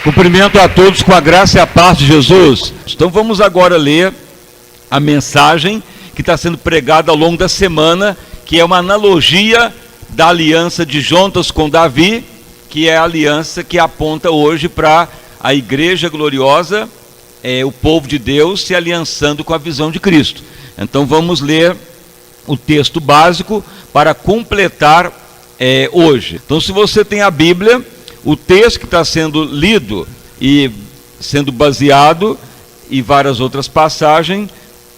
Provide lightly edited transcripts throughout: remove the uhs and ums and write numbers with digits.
Cumprimento a todos com a graça e a paz de Jesus. Então vamos agora ler a mensagem que está sendo pregada ao longo da semana, que é uma analogia da aliança de Jontas com Davi, que é a aliança que aponta hoje para a igreja gloriosa, o povo de Deus se aliançando com a visão de Cristo. Então vamos ler o texto básico para completar hoje. Então, se você tem a Bíblia, o texto que está sendo lido e sendo baseado e várias outras passagens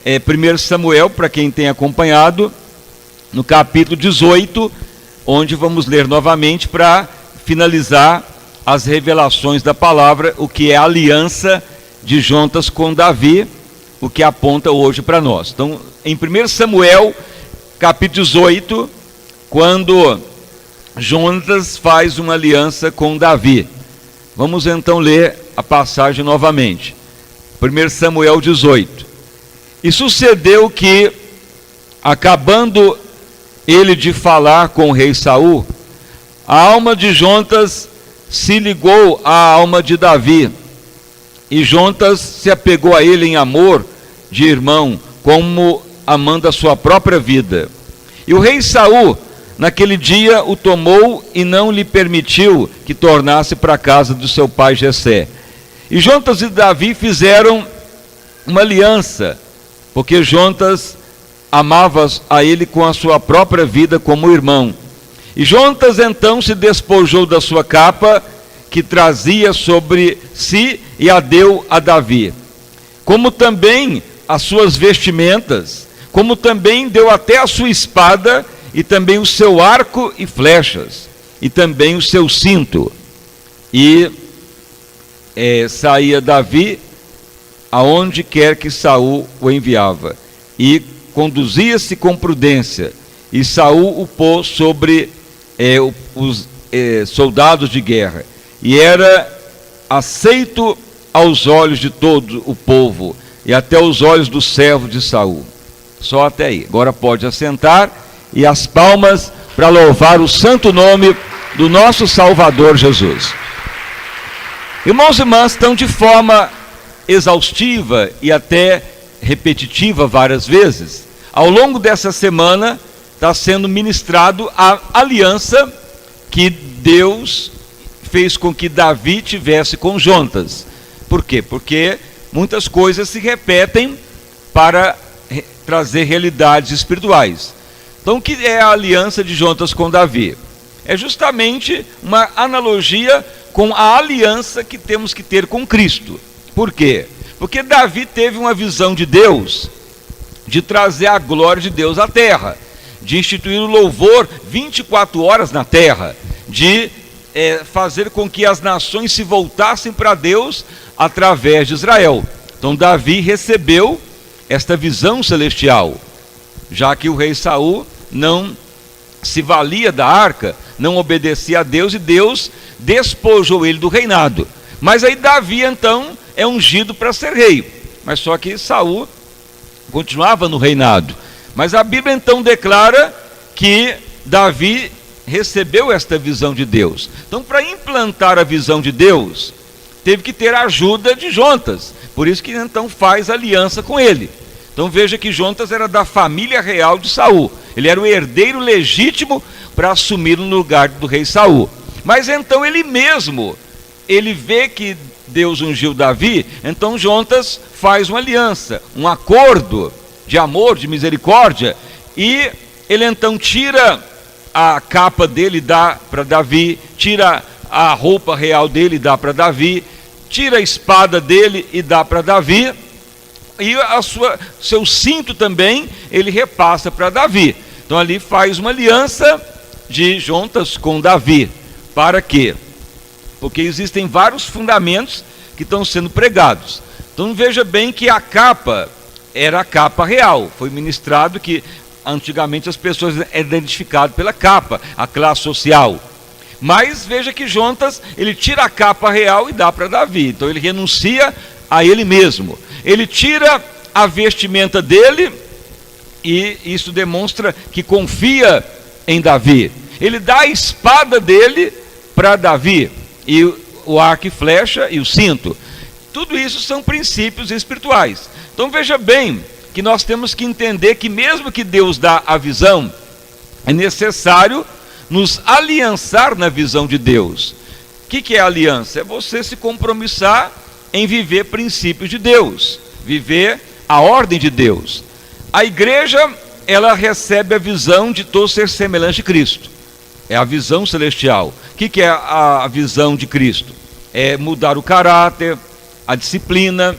é 1 Samuel, para quem tem acompanhado, no capítulo 18, onde vamos ler novamente para finalizar as revelações da palavra, o que é a aliança de Jontas com Davi, o que aponta hoje para nós. Então, em 1 Samuel, capítulo 18, quando Jontas faz uma aliança com Davi. Vamos então ler a passagem novamente. 1 Samuel 18. E sucedeu que, acabando ele de falar com o rei Saul, a alma de Jontas se ligou à alma de Davi, e Jontas se apegou a ele em amor de irmão, como amando a sua própria vida. E o rei Saul, naquele dia, o tomou e não lhe permitiu que tornasse para a casa do seu pai Jessé. E Jontas e Davi fizeram uma aliança, porque Jontas amava a ele com a sua própria vida como irmão. E Jontas então se despojou da sua capa, que trazia sobre si, e a deu a Davi, como também as suas vestimentas, como também deu até a sua espada, e também o seu arco e flechas, e também o seu cinto. E saía Davi aonde quer que Saul o enviava, e conduzia-se com prudência, e Saul o pôs sobre os soldados de guerra, e era aceito aos olhos de todo o povo, e até os olhos dos servos de Saul. Só até aí. Agora pode assentar, e as palmas para louvar o santo nome do nosso Salvador Jesus. Irmãos e irmãs, estão de forma exaustiva e até repetitiva várias vezes, ao longo dessa semana está sendo ministrado a aliança que Deus fez com que Davi tivesse com Jontas. Por quê? Porque muitas coisas se repetem para trazer realidades espirituais. Então, o que é a aliança de Jontas com Davi? É justamente uma analogia com a aliança que temos que ter com Cristo. Por quê? Porque Davi teve uma visão de Deus, de trazer a glória de Deus à terra, de instituir o louvor 24 horas na terra, de fazer com que as nações se voltassem para Deus através de Israel. Então Davi recebeu esta visão celestial, já que o rei Saul não se valia da arca, não obedecia a Deus, e Deus despojou ele do reinado. Mas aí Davi então é ungido para ser rei, mas só que Saul continuava no reinado. Mas a Bíblia então declara que Davi recebeu esta visão de Deus. Então, para implantar a visão de Deus, teve que ter a ajuda de Jontas, por isso que então faz aliança com ele. Então veja que Jontas era da família real de Saul, ele era o herdeiro legítimo para assumir no lugar do rei Saul. Mas então ele vê que Deus ungiu Davi, então Jontas faz uma aliança, um acordo de amor, de misericórdia, e ele então tira a capa dele e dá para Davi, tira a roupa real dele e dá para Davi, tira a espada dele e dá para Davi, e seu cinto também ele repassa para Davi. Então ali faz uma aliança de Jontas com Davi. Para quê? Porque existem vários fundamentos que estão sendo pregados. Então veja bem que a capa era a capa real. Foi ministrado que antigamente as pessoas eram identificadas pela capa, a classe social. Mas veja que Jontas, ele tira a capa real e dá para Davi. Então ele renuncia a ele mesmo. Ele tira a vestimenta dele, e isso demonstra que confia em Davi. Ele dá a espada dele para Davi, e o arco e flecha e o cinto. Tudo isso são princípios espirituais. Então veja bem que nós temos que entender que mesmo que Deus dá a visão, é necessário nos aliançar na visão de Deus. O que é aliança? É você se compromissar em viver princípios de Deus, viver a ordem de Deus. A igreja, ela recebe a visão de todo ser semelhante a Cristo. É a visão celestial. O que é a visão de Cristo? É mudar o caráter, a disciplina,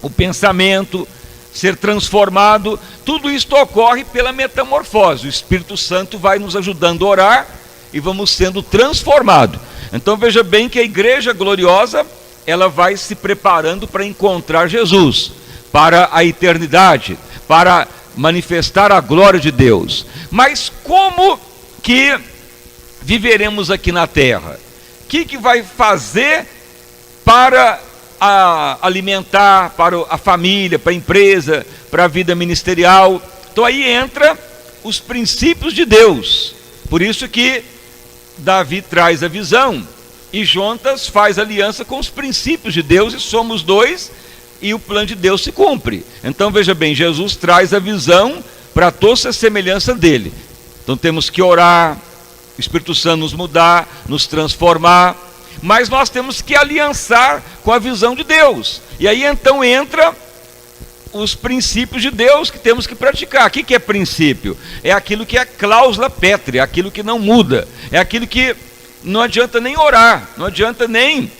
o pensamento, ser transformado. Tudo isso ocorre pela metamorfose. O Espírito Santo vai nos ajudando a orar e vamos sendo transformados. Então veja bem que a igreja gloriosa, ela vai se preparando para encontrar Jesus, para a eternidade, para manifestar a glória de Deus. Mas como que viveremos aqui na terra? O que vai fazer para alimentar, para a família, para a empresa, para a vida ministerial? Então aí entra os princípios de Deus. Por isso que Davi traz a visão e Jonas faz aliança com os princípios de Deus, e somos dois, e o plano de Deus se cumpre. Então veja bem, Jesus traz a visão para toda a semelhança dele. Então temos que orar, o Espírito Santo nos mudar, nos transformar, mas nós temos que aliançar com a visão de Deus. E aí então entra os princípios de Deus que temos que praticar. O que é princípio? É aquilo que é cláusula pétrea, aquilo que não muda, é aquilo que não adianta nem orar, não adianta nem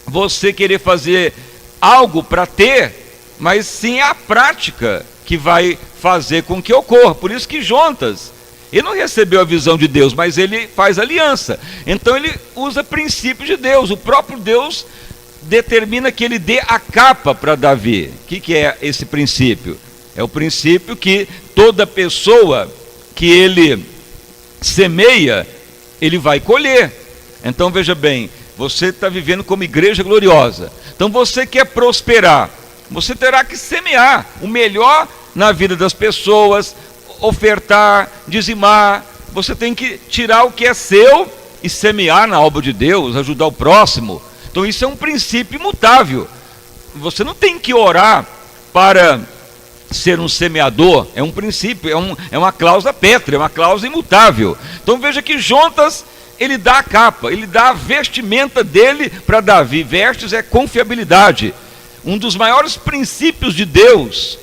você querer fazer algo para ter, mas sim a prática que vai fazer com que ocorra. Por isso que Jonas, ele não recebeu a visão de Deus, mas ele faz aliança. Então ele usa princípios de Deus. O próprio Deus determina que ele dê a capa para Davi. O que é esse princípio? É o princípio que toda pessoa que ele semeia, ele vai colher. Então veja bem, você está vivendo como igreja gloriosa. Então você quer prosperar, você terá que semear o melhor na vida das pessoas, ofertar, dizimar. Você tem que tirar o que é seu e semear na obra de Deus, ajudar o próximo. Então isso é um princípio imutável. Você não tem que orar para ser um semeador, é um princípio, é uma cláusula pétrea, é uma cláusula imutável. Então veja que Jonas, ele dá a capa, ele dá a vestimenta dele para Davi. Vestes é confiabilidade. Um dos maiores princípios de Deus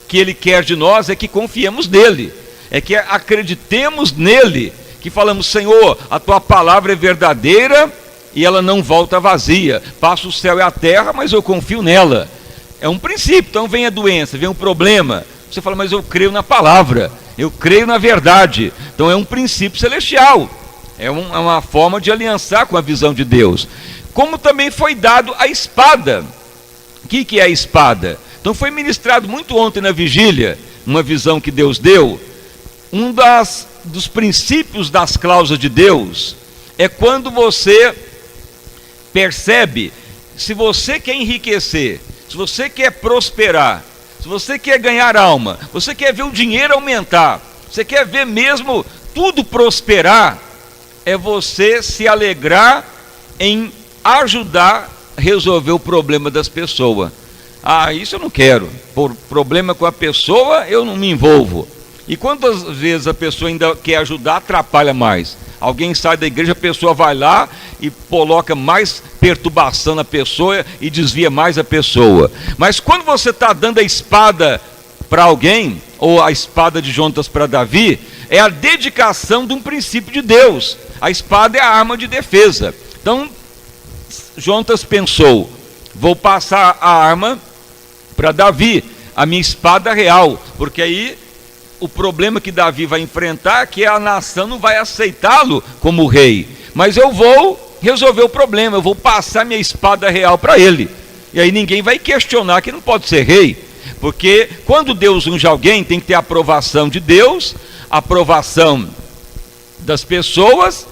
que ele quer de nós é que confiemos nele, é que acreditemos nele, que falamos: Senhor, a tua palavra é verdadeira e ela não volta vazia. Passa o céu e a terra, mas eu confio nela. É um princípio. Então vem a doença, vem o problema, você fala: mas eu creio na palavra, eu creio na verdade. Então é um princípio celestial. É uma forma de aliançar com a visão de Deus. Como também foi dado a espada. O que é a espada? Então foi ministrado muito ontem na vigília, uma visão que Deus deu. Um dos princípios das cláusulas de Deus é quando você percebe, se você quer enriquecer, se você quer prosperar, se você quer ganhar alma, você quer ver o dinheiro aumentar, você quer ver mesmo tudo prosperar, é você se alegrar em ajudar a resolver o problema das pessoas. Ah, isso eu não quero. Por problema com a pessoa, eu não me envolvo. E quantas vezes a pessoa ainda quer ajudar, atrapalha mais. Alguém sai da igreja, a pessoa vai lá e coloca mais perturbação na pessoa e desvia mais a pessoa. Mas quando você está dando a espada para alguém, ou a espada de Jonas para Davi, é a dedicação de um princípio de Deus. A espada é a arma de defesa. Então Jonas pensou: vou passar a arma para Davi, a minha espada real, porque aí o problema que Davi vai enfrentar é que a nação não vai aceitá-lo como rei, mas eu vou resolver o problema, eu vou passar minha espada real para ele, e aí ninguém vai questionar que não pode ser rei, porque quando Deus unge alguém, tem que ter a aprovação de Deus, a aprovação das pessoas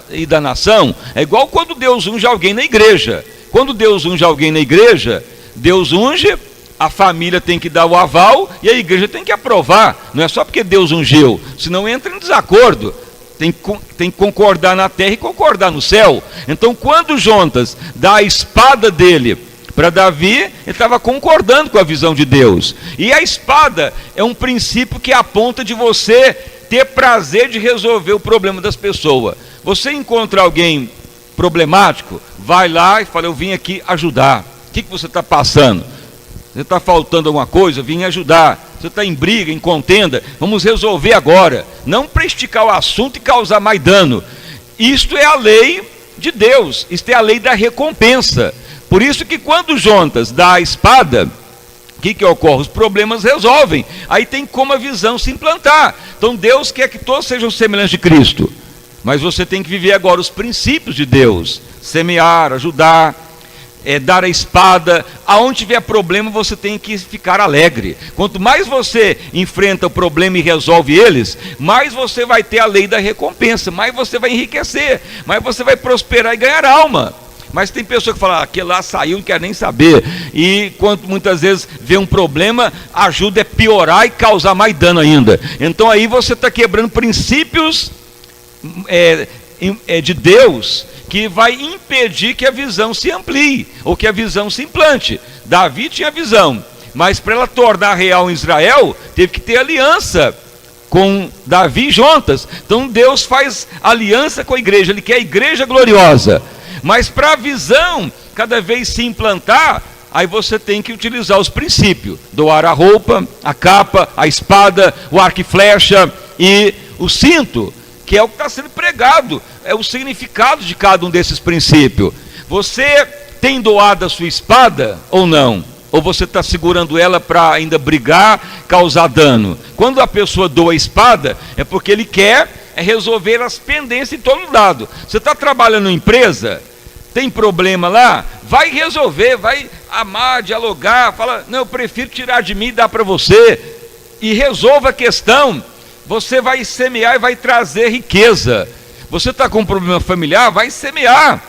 e da nação. É igual quando Deus unge alguém na igreja. Quando Deus unge alguém na igreja, Deus unge, a família tem que dar o aval e a igreja tem que aprovar. Não é só porque Deus ungiu, senão entra em desacordo. tem que concordar na terra e concordar no céu. Então, quando Jontas dá a espada dele para Davi, ele estava concordando com a visão de Deus. E a espada é um princípio que aponta de você ter prazer de resolver o problema das pessoas. Você encontra alguém problemático, vai lá e fala: eu vim aqui ajudar. O que você está passando? Você está faltando alguma coisa? Eu vim ajudar. Você está em briga, em contenda? Vamos resolver agora. Não para esticar o assunto e causar mais dano. Isto é a lei de Deus. Isto é a lei da recompensa. Por isso que quando Jontas dá a espada, o que ocorre? Os problemas resolvem. Aí tem como a visão se implantar. Então Deus quer que todos sejam semelhantes de Cristo. Mas você tem que viver agora os princípios de Deus. Semear, ajudar, dar a espada. Aonde tiver problema, você tem que ficar alegre. Quanto mais você enfrenta o problema e resolve eles, mais você vai ter a lei da recompensa, mais você vai enriquecer, mais você vai prosperar e ganhar alma. Mas tem pessoa que fala: aquele lá saiu, não quer nem saber. E quando muitas vezes vê um problema, ajuda a piorar e causar mais dano ainda. Então aí você está quebrando princípios de Deus, que vai impedir que a visão se amplie, ou que a visão se implante. Davi tinha visão, mas para ela tornar real em Israel, teve que ter aliança com Davi e Jontas. Então Deus faz aliança com a igreja, Ele quer a igreja gloriosa. Mas para a visão cada vez se implantar, aí você tem que utilizar os princípios: doar a roupa, a capa, a espada, o arco e flecha e o cinto, que é o que está sendo pregado, é o significado de cada um desses princípios. Você tem doado a sua espada ou não? Ou você está segurando ela para ainda brigar, causar dano? Quando a pessoa doa a espada, é porque ele quer resolver as pendências em todo lado. Você está trabalhando em empresa, tem problema lá, vai resolver, vai amar, dialogar, fala: não, eu prefiro tirar de mim e dar para você, e resolva a questão. Você vai semear e vai trazer riqueza. Você está com um problema familiar, vai semear,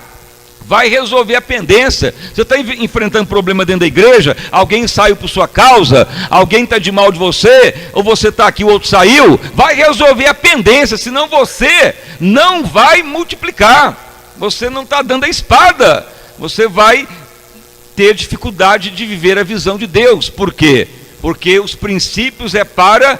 vai resolver a pendência. Você está enfrentando problema dentro da igreja, alguém saiu por sua causa, alguém está de mal de você, ou você está aqui, o outro saiu, vai resolver a pendência, senão você não vai multiplicar. Você não está dando a espada, você vai ter dificuldade de viver a visão de Deus. Por quê? Porque os princípios é para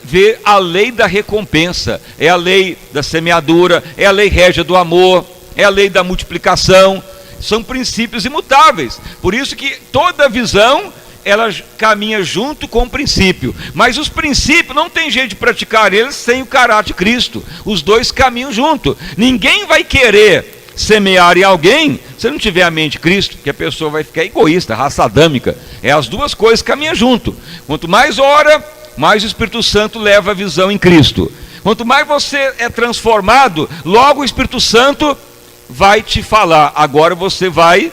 ver a lei da recompensa, é a lei da semeadura, é a lei régia do amor, é a lei da multiplicação. São princípios imutáveis. Por isso que toda visão, ela caminha junto com o princípio. Mas os princípios não tem jeito de praticar eles sem o caráter de Cristo. Os dois caminham junto. Ninguém vai querer semear em alguém se não tiver a mente de Cristo, que a pessoa vai ficar egoísta, raça adâmica. As duas coisas caminham junto. Quanto mais ora, mais o Espírito Santo leva a visão em Cristo. Quanto mais você é transformado, logo o Espírito Santo vai te falar: agora você vai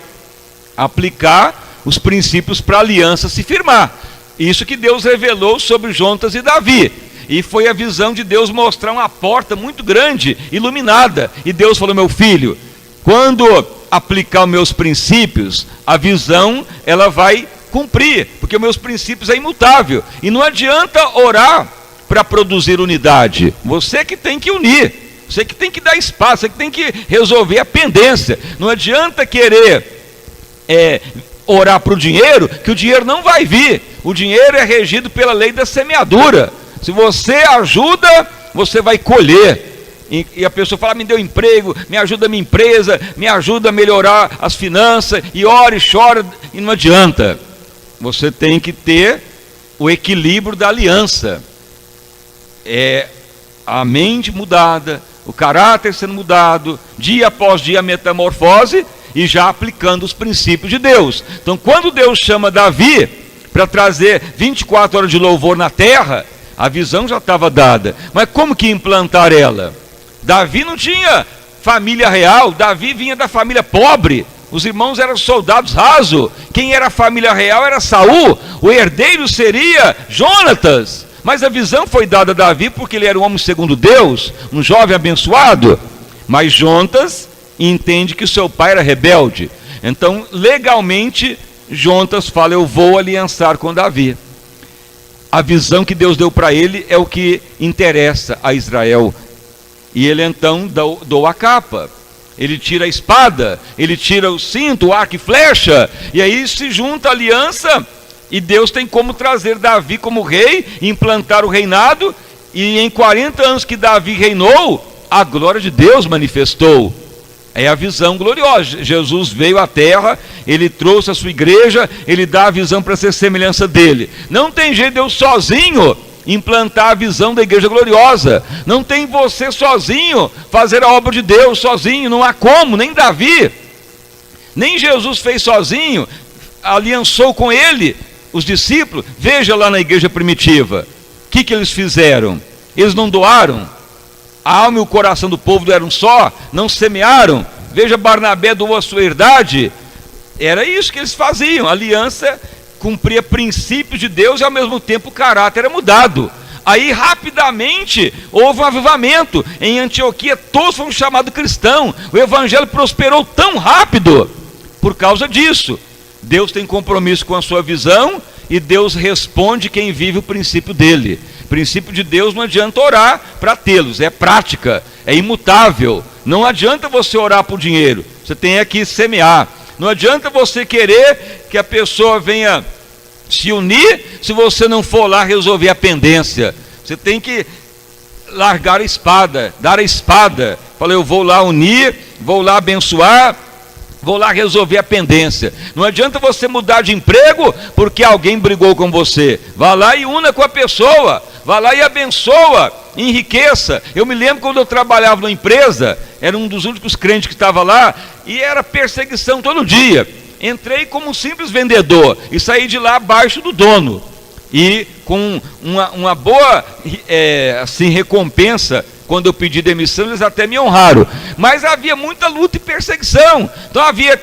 aplicar os princípios para a aliança se firmar. Isso que Deus revelou sobre Jontas e Davi. E foi a visão de Deus mostrar uma porta muito grande, iluminada. E Deus falou: meu filho, quando aplicar os meus princípios, a visão ela vai cumprir, porque os meus princípios é imutável. E não adianta orar para produzir unidade. Você que tem que unir, você que tem que dar espaço, você que tem que resolver a pendência. Não adianta querer orar para o dinheiro, que o dinheiro não vai vir. O dinheiro é regido pela lei da semeadura. Se você ajuda, você vai colher. E a pessoa fala: me deu emprego, me ajuda a minha empresa, me ajuda a melhorar as finanças, e ora e chora, e não adianta. Você tem que ter o equilíbrio da aliança. A mente mudada, o caráter sendo mudado, dia após dia a metamorfose, e já aplicando os princípios de Deus. Então, quando Deus chama Davi para trazer 24 horas de louvor na terra, a visão já estava dada. Mas como que implantar ela? Davi não tinha família real, Davi vinha da família pobre. Os irmãos eram soldados rasos. Quem era a família real era Saul. O herdeiro seria Jonatas. Mas a visão foi dada a Davi porque ele era um homem segundo Deus, um jovem abençoado. Mas Jonatas entende que o seu pai era rebelde. Então, legalmente, Jonatas fala: eu vou aliançar com Davi. A visão que Deus deu para ele é o que interessa a Israel. E ele então doa a capa. Ele tira a espada, ele tira o cinto, o arco e flecha, e aí se junta a aliança, e Deus tem como trazer Davi como rei, implantar o reinado, e em 40 anos que Davi reinou, a glória de Deus manifestou. É a visão gloriosa. Jesus veio à terra, ele trouxe a sua igreja, ele dá a visão para ser semelhança dele. Não tem jeito de eu sozinho implantar a visão da igreja gloriosa. Não tem você sozinho fazer a obra de Deus sozinho, não há como, nem Davi, nem Jesus fez sozinho, aliançou com ele os discípulos. Veja lá na igreja primitiva, o que eles fizeram? Eles não doaram, a alma e o coração do povo eram só, não semearam. Veja, Barnabé doou a sua herdade. Era isso que eles faziam. A aliança cumpria princípios de Deus e ao mesmo tempo o caráter era mudado. Aí rapidamente houve um avivamento. Em Antioquia todos foram chamados cristãos. O evangelho prosperou tão rápido por causa disso. Deus tem compromisso com a sua visão e Deus responde quem vive o princípio dele. O princípio de Deus não adianta orar para tê-los, é prática, é imutável. Não adianta você orar por dinheiro, você tem que semear. Não adianta você querer que a pessoa venha se unir se você não for lá resolver a pendência. Você tem que largar a espada, dar a espada. Fala, eu vou lá unir, vou lá abençoar, vou lá resolver a pendência. Não adianta você mudar de emprego porque alguém brigou com você. Vá lá e una com a pessoa, vá lá e abençoa, enriqueça. Eu me lembro quando eu trabalhava numa empresa, era um dos únicos crentes que estava lá, e era perseguição todo dia. Entrei como um simples vendedor e saí de lá abaixo do dono, e com uma boa assim, recompensa. Quando eu pedi demissão, eles até me honraram, mas havia muita luta e perseguição. Então havia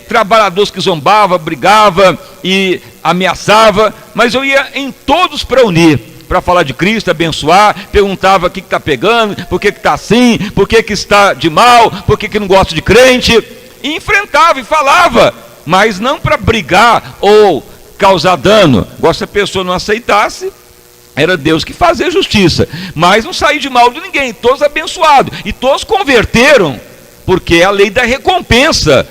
trabalhadores que zombavam, brigavam e ameaçavam, mas eu ia em todos para unir, para falar de Cristo, abençoar. Perguntava o que está pegando, por que está assim, por que está de mal, por que não gosta de crente, e enfrentava e falava, mas não para brigar ou causar dano. Agora, se a pessoa não aceitasse, era Deus que fazia justiça, mas não saí de mal de ninguém, todos abençoados, e todos converteram, porque é a lei da recompensa.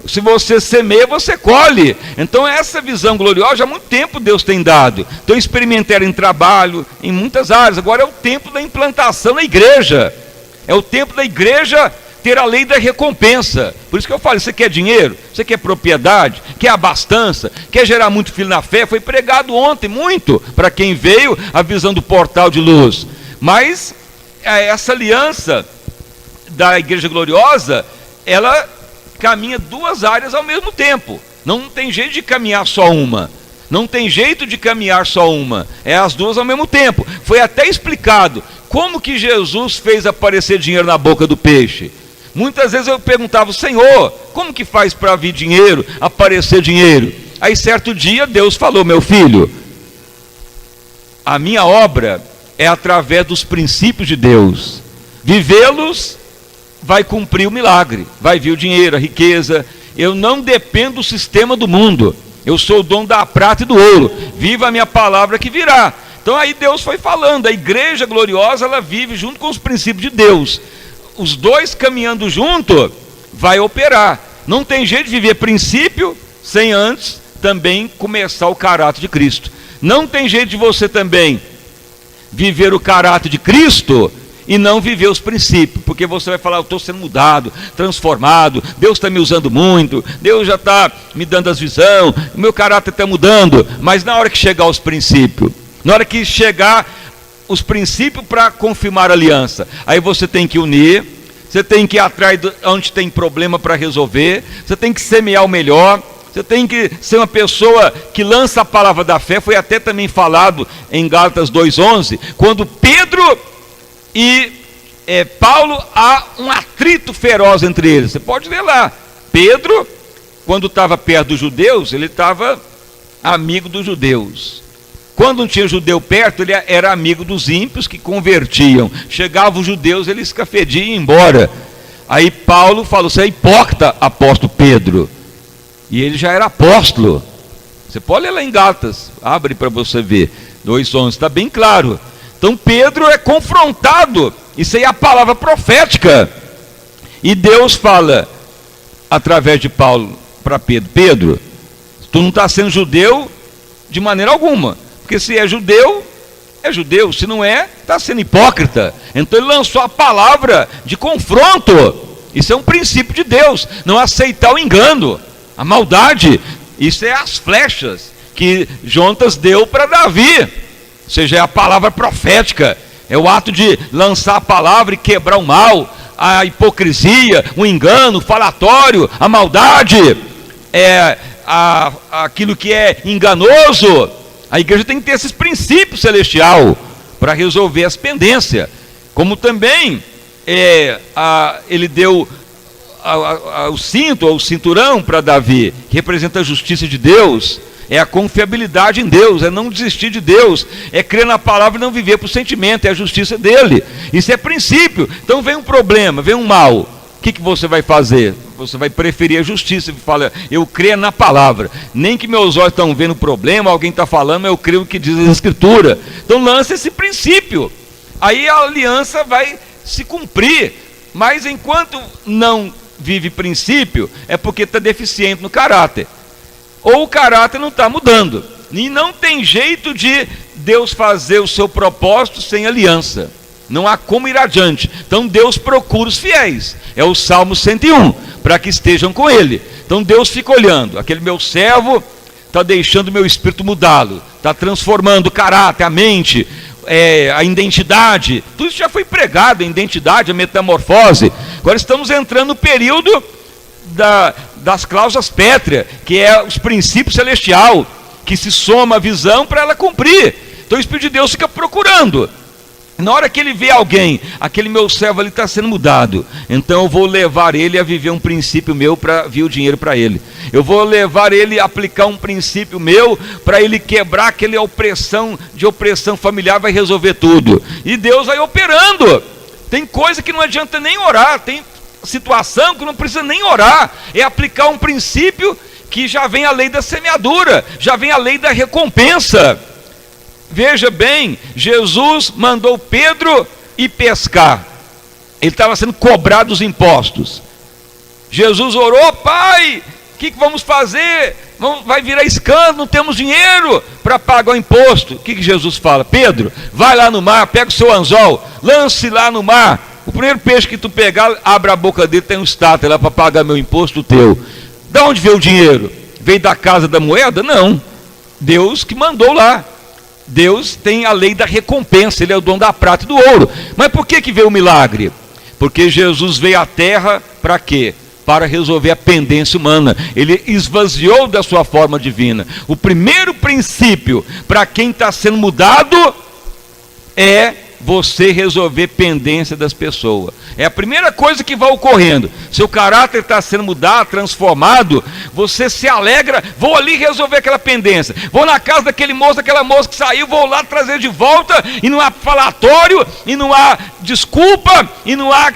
Se você semeia, você colhe. Então essa visão gloriosa, há muito tempo Deus tem dado. Então eu experimentei em trabalho, em muitas áreas. Agora é o tempo da implantação na igreja, é o tempo da igreja ter a lei da recompensa. Por isso que eu falo, você quer dinheiro? Você quer propriedade? Quer abastança? Quer gerar muito filho na fé? Foi pregado ontem muito, para quem veio, a visão do portal de luz. Mas essa aliança da igreja gloriosa, ela caminha duas áreas ao mesmo tempo. Não tem jeito de caminhar só uma. Não tem jeito de caminhar só uma. É as duas ao mesmo tempo. Foi até explicado como que Jesus fez aparecer dinheiro na boca do peixe. Muitas vezes eu perguntava, Senhor, como que faz para vir dinheiro, aparecer dinheiro? Aí certo dia Deus falou, meu filho, a minha obra é através dos princípios de Deus. Vivê-los vai cumprir o milagre, vai vir o dinheiro, a riqueza. Eu não dependo do sistema do mundo, eu sou o dono da prata e do ouro. Viva a minha palavra que virá. Então aí Deus foi falando, a igreja gloriosa, ela vive junto com os princípios de Deus. Os dois caminhando junto, vai operar. Não tem jeito de viver princípio sem antes também começar o caráter de Cristo. Não tem jeito de você também viver o caráter de Cristo e não viver os princípios, porque você vai falar, eu estou sendo mudado, transformado, Deus está me usando muito, Deus já está me dando as visões, o meu caráter está mudando. Mas na hora que chegar os princípios, na hora que chegar os princípios para confirmar a aliança, aí você tem que unir, você tem que ir atrás de onde tem problema para resolver, você tem que semear o melhor, você tem que ser uma pessoa que lança a palavra da fé. Foi até também falado em Gálatas 2:11, quando Pedro e Paulo, há um atrito feroz entre eles. Você pode ver lá, Pedro, quando estava perto dos judeus, ele estava amigo dos judeus. Quando não tinha judeu perto, ele era amigo dos ímpios que convertiam. Chegavam os judeus, ele escafedia e ia embora. Aí Paulo falou, você é hipócrita, apóstolo Pedro. E ele já era apóstolo. Você pode ler lá em Gálatas, abre para você ver, 2:11, está bem claro. Então Pedro é confrontado, isso aí é a palavra profética, e Deus fala através de Paulo para Pedro: Pedro, tu não está sendo judeu de maneira alguma, porque se é judeu, se não é, está sendo hipócrita. Então ele lançou a palavra de confronto. Isso é um princípio de Deus, não aceitar o engano, a maldade. Isso é as flechas que Jonatas deu para Davi, ou seja, é a palavra profética, é o ato de lançar a palavra e quebrar o mal, a hipocrisia, o engano, o falatório, a maldade, aquilo que é enganoso. A igreja tem que ter esses princípios celestiais para resolver as pendências. Como também ele deu o cinto, ou o cinturão para Davi, que representa a justiça de Deus, é a confiabilidade em Deus, é não desistir de Deus, é crer na palavra e não viver por sentimento, é a justiça dele. Isso é princípio. Então vem um problema, vem um mal, o que você vai fazer? Você vai preferir a justiça, fala: eu creio na palavra, nem que meus olhos estão vendo o problema, alguém está falando, mas eu creio no que diz a Escritura. Então lança esse princípio, aí a aliança vai se cumprir. Mas enquanto não vive princípio, é porque está deficiente no caráter, ou o caráter não está mudando, e não tem jeito de Deus fazer o seu propósito sem aliança, não há como ir adiante. Então Deus procura os fiéis, é o Salmo 101, para que estejam com ele. Então Deus fica olhando: aquele meu servo está deixando o meu espírito mudá-lo, está transformando o caráter, a mente, a identidade. Tudo isso já foi pregado, a identidade, a metamorfose. Agora estamos entrando no período das cláusulas pétreas, que é os princípios celestiais, que se soma a visão para ela cumprir. Então o Espírito de Deus fica procurando. Na hora que ele vê alguém, aquele meu servo ali está sendo mudado, então eu vou levar ele a viver um princípio meu para vir o dinheiro para ele. Eu vou levar ele a aplicar um princípio meu para ele quebrar aquela opressão familiar, vai resolver tudo. E Deus vai operando. Tem coisa que não adianta nem orar, tem situação que não precisa nem orar, é aplicar um princípio que já vem a lei da semeadura, já vem a lei da recompensa. Veja bem, Jesus mandou Pedro ir pescar, ele estava sendo cobrado os impostos. Jesus orou: Pai, o que vamos fazer? Vai virar escândalo, não temos dinheiro para pagar o imposto. O que Jesus fala? Pedro, vai lá no mar, pega o seu anzol, lance lá no mar, o primeiro peixe que tu pegar, abre a boca dele, tem um estátua lá para pagar meu imposto teu. De onde veio o dinheiro? Veio da casa da moeda? Não, Deus que mandou lá. Deus tem a lei da recompensa, ele é o dono da prata e do ouro. Mas por que veio o milagre? Porque Jesus veio à terra para quê? Para resolver a pendência humana. Ele esvaziou da sua forma divina. O primeiro princípio para quem está sendo mudado é você resolver pendência das pessoas. É a primeira coisa que vai ocorrendo. Seu caráter está sendo mudado, transformado, você se alegra: vou ali resolver aquela pendência, vou na casa daquele moço, daquela moça que saiu, vou lá trazer de volta, e não há falatório, e não há desculpa, e não há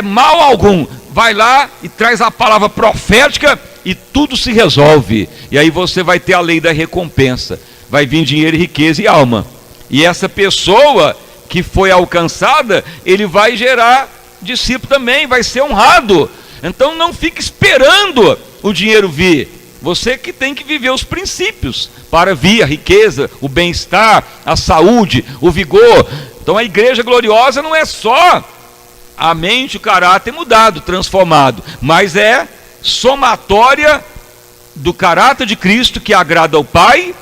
mal algum. Vai lá e traz a palavra profética e tudo se resolve. E aí você vai ter a lei da recompensa, vai vir dinheiro, riqueza e alma. E essa pessoa que foi alcançada, ele vai gerar discípulo também, vai ser honrado. Então não fique esperando o dinheiro vir, você que tem que viver os princípios para vir a riqueza, o bem-estar, a saúde, o vigor. Então a igreja gloriosa não é só a mente, o caráter mudado, transformado, mas é somatória do caráter de Cristo que agrada ao Pai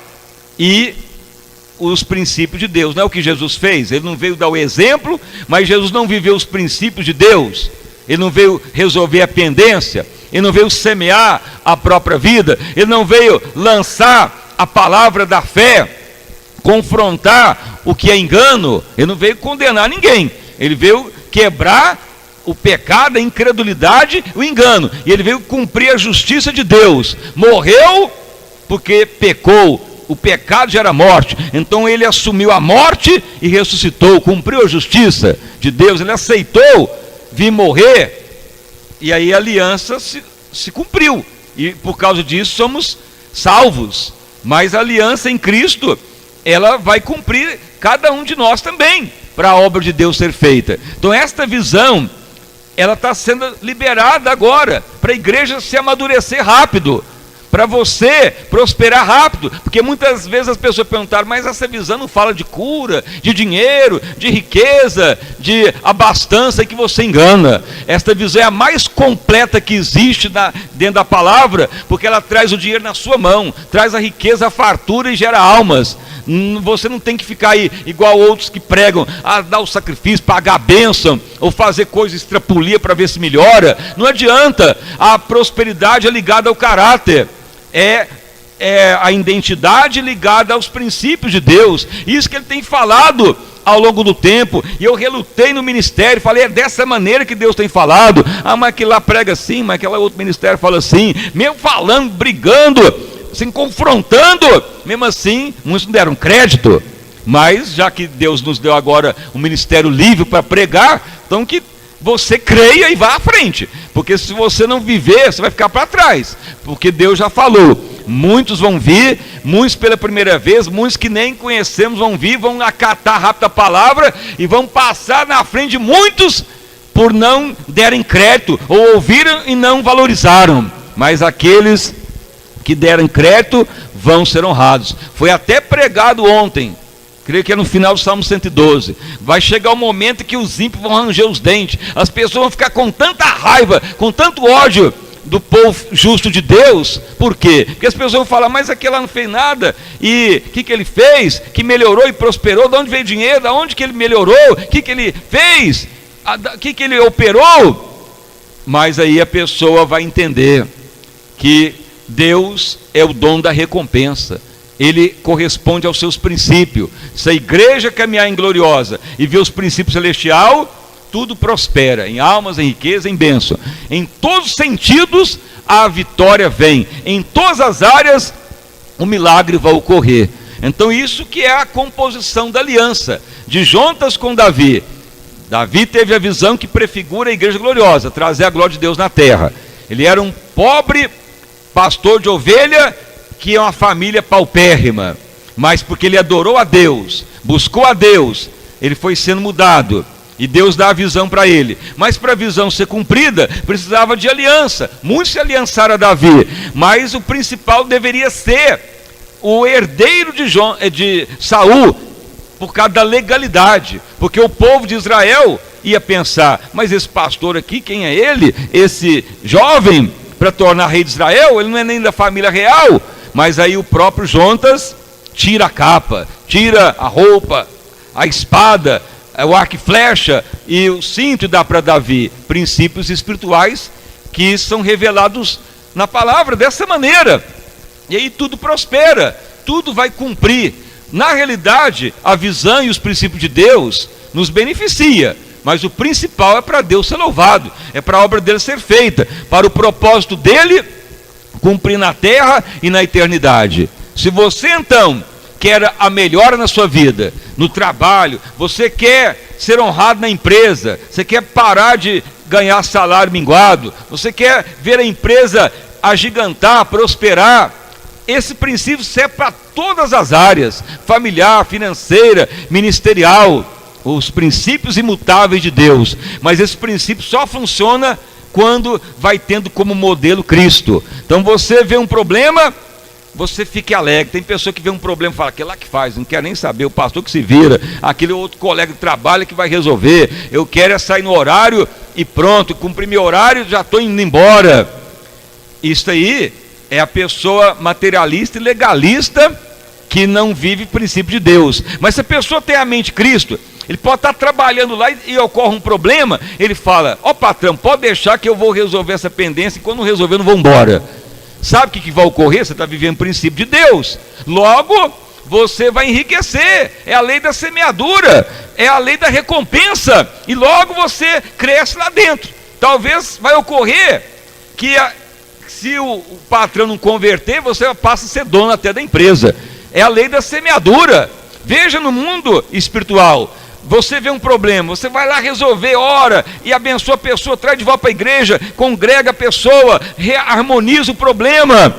e os princípios de Deus. Não é o que Jesus fez? Ele não veio dar o exemplo, mas Jesus não viveu os princípios de Deus. Ele não veio resolver a pendência, ele não veio semear a própria vida, ele não veio lançar a palavra da fé, confrontar o que é engano, ele não veio condenar ninguém, ele veio quebrar o pecado, a incredulidade, o engano, e ele veio cumprir a justiça de Deus. Morreu porque pecou, o pecado gera morte, então ele assumiu a morte e ressuscitou, cumpriu a justiça de Deus, ele aceitou vir morrer, e aí a aliança se cumpriu, e por causa disso somos salvos. Mas a aliança em Cristo, ela vai cumprir cada um de nós também, para a obra de Deus ser feita. Então esta visão, ela está sendo liberada agora, para a igreja se amadurecer rápido, para você prosperar rápido, porque muitas vezes as pessoas perguntaram, mas essa visão não fala de cura, de dinheiro, de riqueza, de abastança, e que você engana. Esta visão é a mais completa que existe dentro da palavra, porque ela traz o dinheiro na sua mão, traz a riqueza, a fartura e gera almas. Você não tem que ficar aí igual outros que pregam, dar o sacrifício, pagar a bênção, ou fazer coisa extrapolia para ver se melhora. Não adianta. A prosperidade é ligada ao caráter, é a identidade ligada aos princípios de Deus. Isso que ele tem falado ao longo do tempo, e eu relutei no ministério, falei, é dessa maneira que Deus tem falado. Mas aquele lá prega assim, mas aquele outro ministério fala assim, mesmo falando, brigando, assim, confrontando, mesmo assim, muitos não deram crédito. Mas já que Deus nos deu agora um ministério livre para pregar, então que você creia e vá à frente, porque se você não viver, você vai ficar para trás, porque Deus já falou, muitos vão vir, muitos pela primeira vez, muitos que nem conhecemos vão vir, vão acatar rápido a palavra, e vão passar na frente de muitos, por não derem crédito, ou ouviram e não valorizaram, mas aqueles que deram crédito, vão ser honrados. Foi até pregado ontem, creio que é no final do Salmo 112, vai chegar o momento que os ímpios vão ranger os dentes, as pessoas vão ficar com tanta raiva, com tanto ódio do povo justo de Deus. Por quê? Porque as pessoas vão falar, mas aquele lá não fez nada, e o que ele fez, que melhorou e prosperou, de onde veio o dinheiro, de onde que ele melhorou, o que ele fez, o que ele operou. Mas aí a pessoa vai entender que Deus é o dono da recompensa, ele corresponde aos seus princípios. Se a igreja caminhar em gloriosa e ver os princípios celestiais, tudo prospera, em almas, em riqueza, em bênção. Em todos os sentidos a vitória vem, em todas as áreas o milagre vai ocorrer. Então isso que é a composição da aliança de Jonatas com Davi. Davi teve a visão que prefigura a igreja gloriosa, trazer a glória de Deus na terra. Ele era um pobre pastor de ovelha, que é uma família paupérrima, mas porque ele adorou a Deus, buscou a Deus, ele foi sendo mudado, e Deus dá a visão para ele. Mas para a visão ser cumprida, precisava de aliança. Muitos se aliançaram a Davi, mas o principal deveria ser o herdeiro de Saul, por causa da legalidade, porque o povo de Israel ia pensar, mas esse pastor aqui, quem é ele? Esse jovem, para tornar rei de Israel, ele não é nem da família real. Mas aí o próprio Jonatas tira a capa, tira a roupa, a espada, o arco e flecha e o cinto, e dá para Davi. Princípios espirituais que são revelados na palavra dessa maneira, e aí tudo prospera, tudo vai cumprir. Na realidade, a visão e os princípios de Deus nos beneficia, mas o principal é para Deus ser louvado, é para a obra dele ser feita, para o propósito dele cumprir na terra e na eternidade. Se você então quer a melhora na sua vida, no trabalho, você quer ser honrado na empresa, você quer parar de ganhar salário minguado, você quer ver a empresa agigantar, prosperar, esse princípio serve para todas as áreas, familiar, financeira, ministerial, os princípios imutáveis de Deus. Mas esse princípio só funciona quando vai tendo como modelo Cristo. Então você vê um problema, você fique alegre. Tem pessoa que vê um problema e fala, aquele lá que faz, não quer nem saber, o pastor que se vira, aquele outro colega de trabalho que vai resolver, eu quero é sair no horário e pronto, cumprir meu horário, já estou indo embora. Isso aí é a pessoa materialista e legalista que não vive o princípio de Deus. Mas se a pessoa tem a mente Cristo, ele pode estar trabalhando lá e ocorre um problema, ele fala, ó patrão, pode deixar que eu vou resolver essa pendência, e quando não resolver eu não vou embora. Sabe o que vai ocorrer? Você está vivendo o princípio de Deus, logo você vai enriquecer, é a lei da semeadura, é a lei da recompensa, e logo você cresce lá dentro. Talvez vai ocorrer que se o patrão não converter, você passa a ser dono até da empresa, é a lei da semeadura. Veja no mundo espiritual, você vê um problema, você vai lá resolver, ora e abençoa a pessoa, traz de volta para a igreja, congrega a pessoa, harmoniza o problema.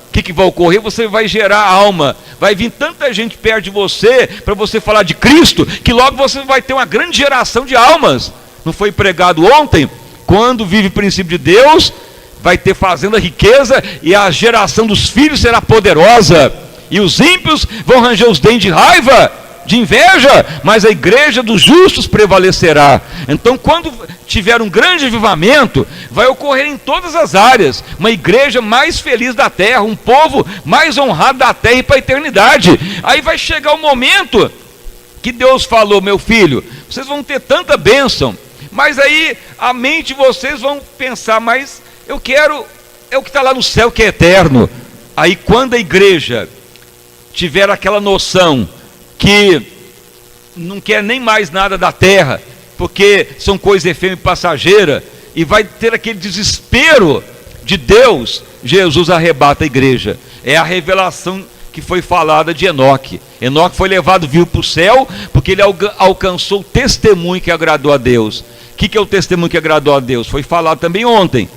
O que vai ocorrer? Você vai gerar alma, Vai vir tanta gente perto de você, para você falar de Cristo, que logo você vai ter uma grande geração de almas. Não foi pregado ontem? Quando vive o princípio de Deus, vai ter fazenda, riqueza, e a geração dos filhos será poderosa. E os ímpios vão ranger os dentes de raiva, de inveja, mas a igreja dos justos prevalecerá. Então, quando tiver um grande avivamento, vai ocorrer em todas as áreas, uma igreja mais feliz da terra, um povo mais honrado da terra e para a eternidade. Aí vai chegar o momento que Deus falou: meu filho, vocês vão ter tanta bênção, mas aí a mente de vocês vão pensar, mas eu quero, é o que está lá no céu que é eterno. Aí quando a igreja tiver aquela noção que não quer nem mais nada da terra, porque são coisas efêmeras e passageiras, e vai ter aquele desespero de Deus, Jesus arrebata a igreja. É a revelação que foi falada de Enoque. Enoque foi levado vivo para o céu, porque ele alcançou o testemunho que agradou a Deus. O que é o testemunho que agradou a Deus? Foi falado também ontem.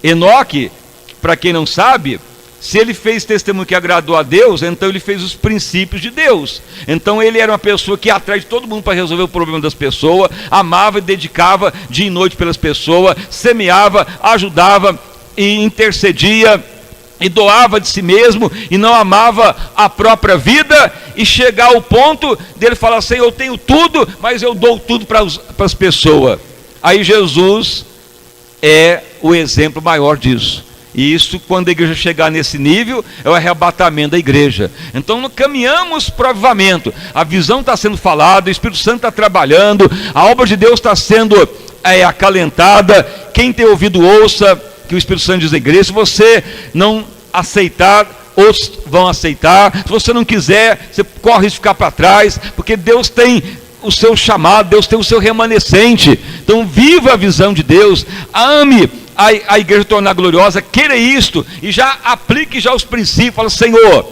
Enoque, para quem não sabe, se ele fez testemunho que agradou a Deus, então ele fez os princípios de Deus. Então ele era uma pessoa que ia atrás de todo mundo para resolver o problema das pessoas, amava e dedicava dia e noite pelas pessoas, semeava, ajudava e intercedia e doava de si mesmo e não amava a própria vida, e chegar ao ponto dele falar assim: eu tenho tudo, mas eu dou tudo para as pessoas. Aí Jesus é o exemplo maior disso. E isso, quando a igreja chegar nesse nível, é o arrebatamento da igreja. Então caminhamos para o avivamento. A visão está sendo falada, o Espírito Santo está trabalhando, a obra de Deus está sendo acalentada. Quem tem ouvido, ouça que o Espírito Santo diz à igreja. Se você não aceitar, outros vão aceitar. Se você não quiser, você corre risco de ficar para trás, porque Deus tem o seu chamado, Deus tem o seu remanescente. Então viva a visão de Deus, ame a igreja tornar gloriosa, queira isto, e já aplique já os princípios. Fala: Senhor,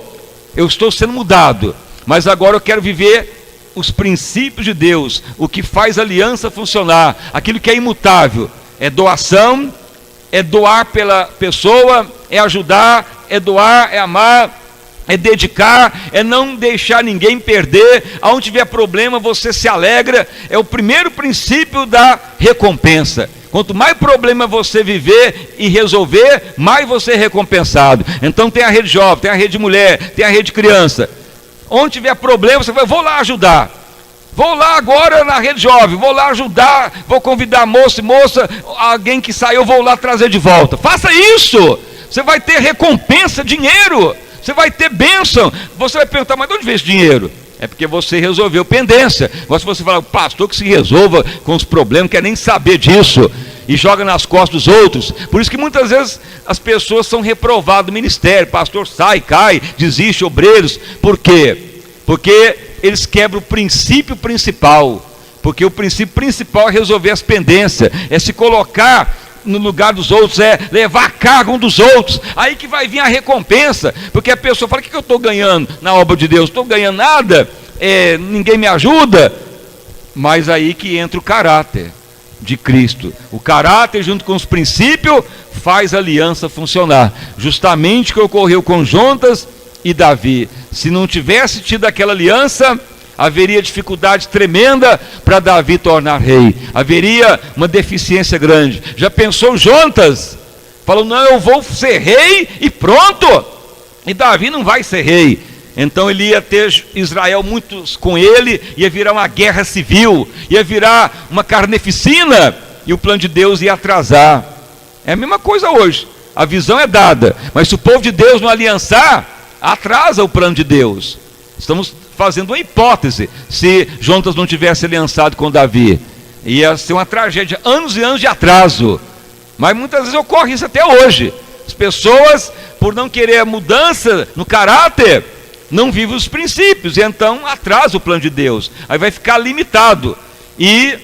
eu estou sendo mudado, mas agora eu quero viver os princípios de Deus, o que faz a aliança funcionar, aquilo que é imutável, é doação, é doar pela pessoa, é ajudar, é doar, é amar, é dedicar, é não deixar ninguém perder. Aonde tiver problema, você se alegra. É o primeiro princípio da recompensa. Quanto mais problema você viver e resolver, mais você é recompensado. Então tem a rede jovem, tem a rede mulher, tem a rede criança. Onde tiver problema, você vai: vou lá ajudar. Vou lá agora na rede jovem, vou lá ajudar, vou convidar moço e moça, alguém que saiu, vou lá trazer de volta. Faça isso, você vai ter recompensa, dinheiro, você vai ter bênção. Você vai perguntar: mas de onde veio esse dinheiro? É porque você resolveu pendência. Agora, se você falar: pastor que se resolva com os problemas, não quer nem saber disso, e joga nas costas dos outros. Por isso que muitas vezes as pessoas são reprovadas do ministério. Pastor sai, cai, desiste, obreiros. Por quê? Porque eles quebram o princípio principal. Porque o princípio principal é resolver as pendências, é se colocar no lugar dos outros, é levar a carga um dos outros. Aí que vai vir a recompensa, porque a pessoa fala: o que eu estou ganhando na obra de Deus? Não estou ganhando nada, ninguém me ajuda. Mas aí que entra o caráter de Cristo. O caráter, junto com os princípios, faz a aliança funcionar. Justamente o que ocorreu com Jonas e Davi. Se não tivesse tido aquela aliança, haveria dificuldade tremenda para Davi tornar rei. Haveria uma deficiência grande. Já pensou Jonas? Falou: não, eu vou ser rei e pronto. E Davi não vai ser rei. Então ele ia ter Israel muitos com ele, ia virar uma guerra civil, ia virar uma carneficina, e o plano de Deus ia atrasar. É a mesma coisa hoje. A visão é dada, mas se o povo de Deus não aliançar, atrasa o plano de Deus. Estamos fazendo uma hipótese. Se Jonas não tivesse aliançado com Davi, ia ser uma tragédia, anos e anos de atraso. Mas muitas vezes ocorre isso até hoje. As pessoas, por não querer a mudança no caráter, não vivem os princípios, e então atrasa o plano de Deus. Aí vai ficar limitado, e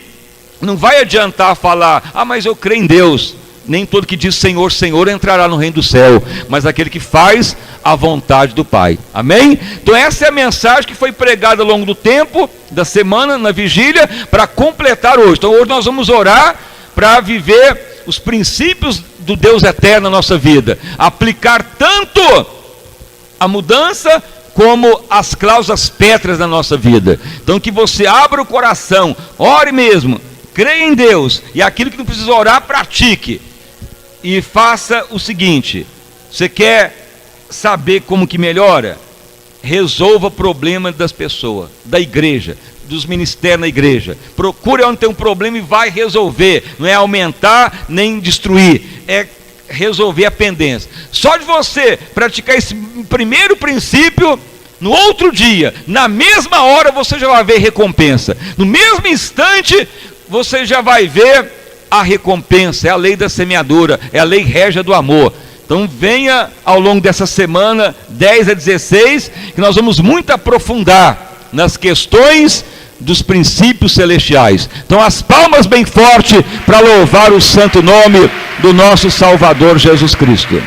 não vai adiantar falar: ah, mas eu creio em Deus. Nem todo que diz Senhor, Senhor entrará no reino do céu, mas aquele que faz a vontade do Pai. Amém? Então essa é a mensagem que foi pregada ao longo do tempo, da semana, na vigília, para completar hoje. Então hoje nós vamos orar para viver os princípios do Deus eterno na nossa vida, aplicar tanto a mudança como as cláusulas pétreas da nossa vida. Então que você abra o coração, ore mesmo, creia em Deus, e aquilo que não precisa orar, pratique. E faça o seguinte: você quer saber como que melhora? Resolva o problema das pessoas, da igreja, dos ministérios na igreja. Procure onde tem um problema e vai resolver. Não é aumentar nem destruir, é resolver a pendência. Só de você praticar esse primeiro princípio, no outro dia, na mesma hora, você já vai ver recompensa. No mesmo instante, você já vai ver a recompensa. É a lei da semeadura, é a lei régia do amor. Então venha ao longo dessa semana 10 a 16, que nós vamos muito aprofundar nas questões dos princípios celestiais. Então as palmas bem forte para louvar o santo nome do nosso Salvador Jesus Cristo.